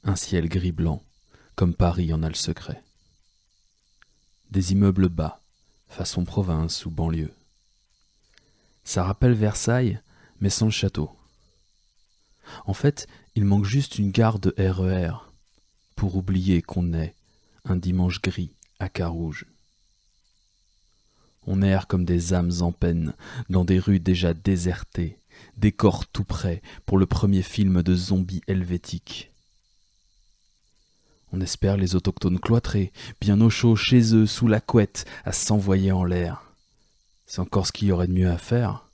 Un ciel gris-blanc, comme Paris en a le secret. Des immeubles bas, façon province ou banlieue. Ça rappelle Versailles, mais sans le château. En fait, il manque juste une gare de RER pour oublier qu'on est un dimanche gris à Carouge. On erre comme des âmes en peine dans des rues déjà désertées, décor tout prêt pour le premier film de zombies helvétiques. On espère les autochtones cloîtrés, bien au chaud chez eux, sous la couette, à s'envoyer en l'air. C'est encore ce qu'il y aurait de mieux à faire.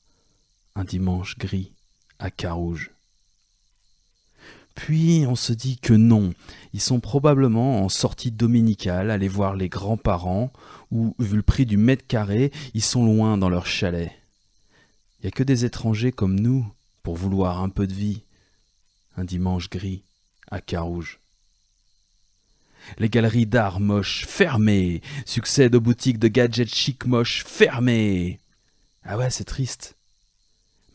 Un dimanche gris à Carouge. Puis on se dit que non, ils sont probablement en sortie dominicale, aller voir les grands-parents, ou, vu le prix du mètre carré, ils sont loin dans leur chalet. Il n'y a que des étrangers comme nous pour vouloir un peu de vie. Un dimanche gris à Carouge. Les galeries d'art moches fermées, succèdent aux boutiques de gadgets chic moches fermées. Ah ouais, c'est triste.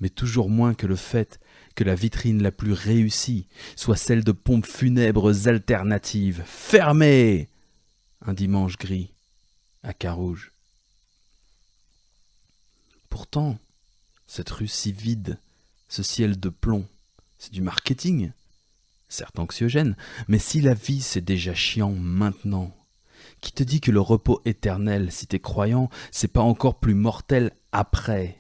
Mais toujours moins que le fait que la vitrine la plus réussie soit celle de pompes funèbres alternatives fermées. Un dimanche gris à Carouge. Pourtant, cette rue si vide, ce ciel de plomb, c'est du marketing. Certes anxiogène, mais si la vie c'est déjà chiant maintenant, qui te dit que le repos éternel, si t'es croyant, c'est pas encore plus mortel après?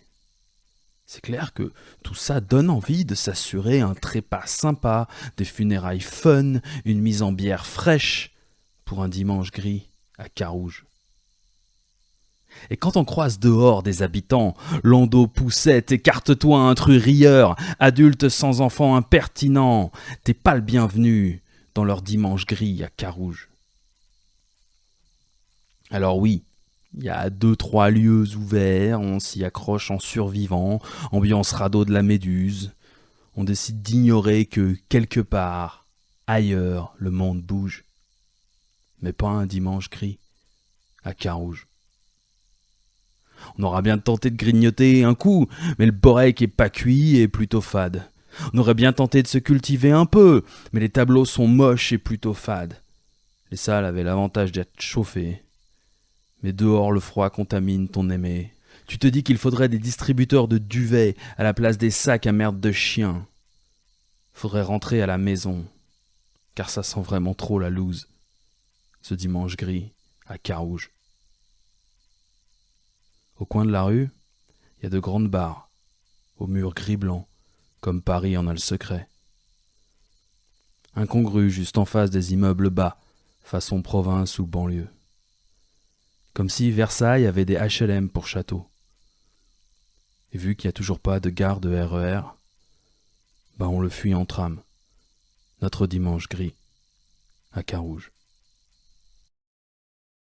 C'est clair que tout ça donne envie de s'assurer un trépas sympa, des funérailles fun, une mise en bière fraîche pour un dimanche gris à Carouge. Et quand on croise dehors des habitants, landau, poussette, écarte-toi, intrus rieur, adulte sans enfant impertinent, t'es pas le bienvenu dans leur dimanche gris à Carouge. Alors oui, il y a 2-3 lieux ouverts, on s'y accroche en survivant, ambiance radeau de la Méduse. On décide d'ignorer que quelque part, ailleurs, le monde bouge. Mais pas un dimanche gris à Carouge. On aura bien tenté de grignoter un coup, mais le borek est pas cuit et plutôt fade. On aurait bien tenté de se cultiver un peu, mais les tableaux sont moches et plutôt fades. Les salles avaient l'avantage d'être chauffées. Mais dehors, le froid contamine ton aimé. Tu te dis qu'il faudrait des distributeurs de duvet à la place des sacs à merde de chien. Faudrait rentrer à la maison, car ça sent vraiment trop la loose. Ce dimanche gris à Carouge. Au coin de la rue, il y a de grandes barres, aux murs gris-blanc, comme Paris en a le secret. Incongrues juste en face des immeubles bas, façon province ou banlieue. Comme si Versailles avait des HLM pour château. Et vu qu'il n'y a toujours pas de gare de RER, on le fuit en tram. Notre dimanche gris à Carouge.